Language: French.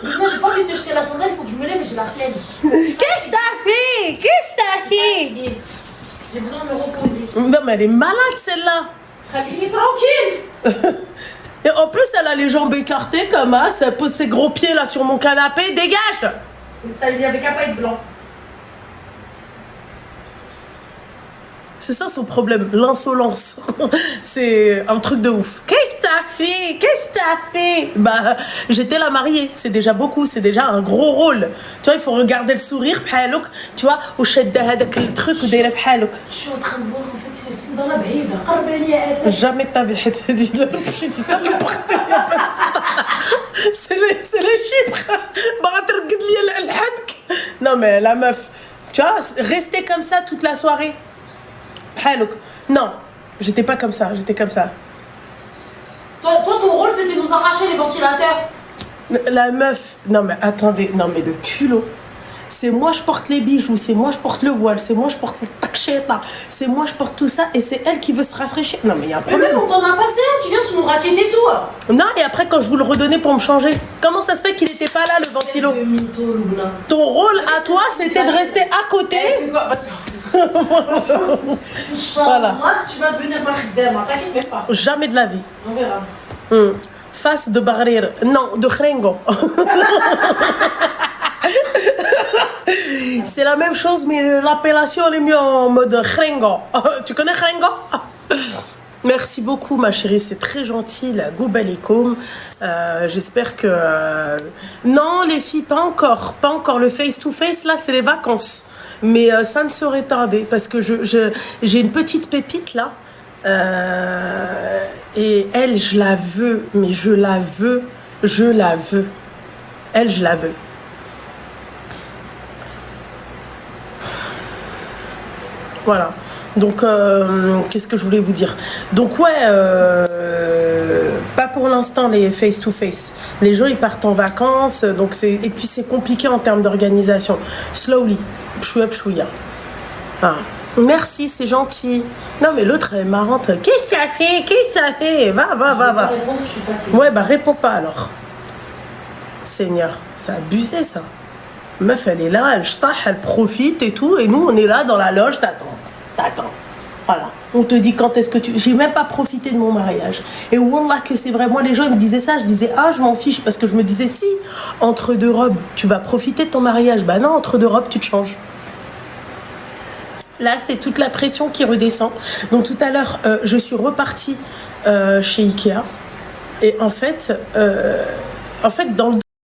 Déjà, j'ai pas envie de te jeter la sandale, il faut que je me lève et j'ai la flemme. Qu'est-ce que t'as fait? Qu'est-ce que t'as fait? J'ai besoin de me reposer. Non, mais elle est malade celle-là. Khalili, tranquille. Et en plus, elle a les jambes écartées comme ça. Elle pose ses gros pieds là sur mon canapé. Dégage! Il y avait qu'à pas être blanc. C'est ça son problème, l'insolence. C'est un truc de ouf. Qu'est-ce que t'as fait? Qu'est-ce que t'as fait? Bah, j'étais la mariée. C'est déjà beaucoup, c'est déjà un gros rôle. Tu vois, il faut regarder le sourire, bhalouk, tu vois, ou shadda hadak le truc, ou dayra bhalouk. Je suis en train de voir, en fait, c'est dans la baïda. Qarbani à Jamais de ta vie, dit le c'est les chypres. Non, mais la meuf, tu vois, rester comme ça toute la soirée. Non, j'étais pas comme ça, j'étais comme ça. Toi, ton rôle, c'était de nous arracher les ventilateurs. La meuf, non mais attendez, non mais le culot. C'est moi je porte les bijoux, c'est moi je porte le voile, c'est moi je porte le taksheta, c'est moi je porte tout ça et c'est elle qui veut se rafraîchir. Non mais il y a un Mais problème. même on t'en a passé un, tu viens, tu nous raquettais tout. Non, et après quand je vous le redonnais pour me changer, comment ça se fait qu'il était pas là le ventilo? Ton rôle à toi c'était de rester à côté. C'est quoi? Voilà. Moi, tu vas devenir ma khidama, t'inquiète même pas. Jamais de la vie. On verra. Face de Barrir, non, de Khrengo. C'est la même chose, mais l'appellation elle est mieux en mode Khrengo. Tu connais Khrengo? Merci beaucoup ma chérie, c'est très gentil, la Goubalikoum. J'espère que... Non les filles, pas encore. Pas encore. Le face-to-face, là, c'est les vacances. Mais ça ne saurait tarder parce que j'ai une petite pépite là. Et elle, je la veux, mais je la veux. Elle, je la veux. Voilà. Donc, qu'est-ce que je voulais vous dire? Donc, ouais, pas pour l'instant les face-to-face. Les gens, ils partent en vacances, donc et puis c'est compliqué en termes d'organisation. Slowly, pchouya pchouya. Ah. Merci, c'est gentil. Non, mais l'autre, elle est marrante. Qu'est-ce que ça fait? Qu'est-ce que ça fait? Va. Répondre, je suis fatiguée. Ouais, bah, réponds pas alors. Seigneur, c'est abusé ça. Meuf, elle est là, elle stach, elle profite et tout, et nous, on est là dans la loge, t'attends. Voilà. On te dit quand est-ce que tu... J'ai même pas profité de mon mariage. Et wallah que c'est vrai. Moi, les gens ils me disaient ça. Je disais, ah, je m'en fiche. Parce que je me disais, si, entre deux robes, tu vas profiter de ton mariage. Bah non, entre deux robes, tu te changes. Là, c'est toute la pression qui redescend. Donc, tout à l'heure, je suis repartie chez Ikea. Et en fait, dans le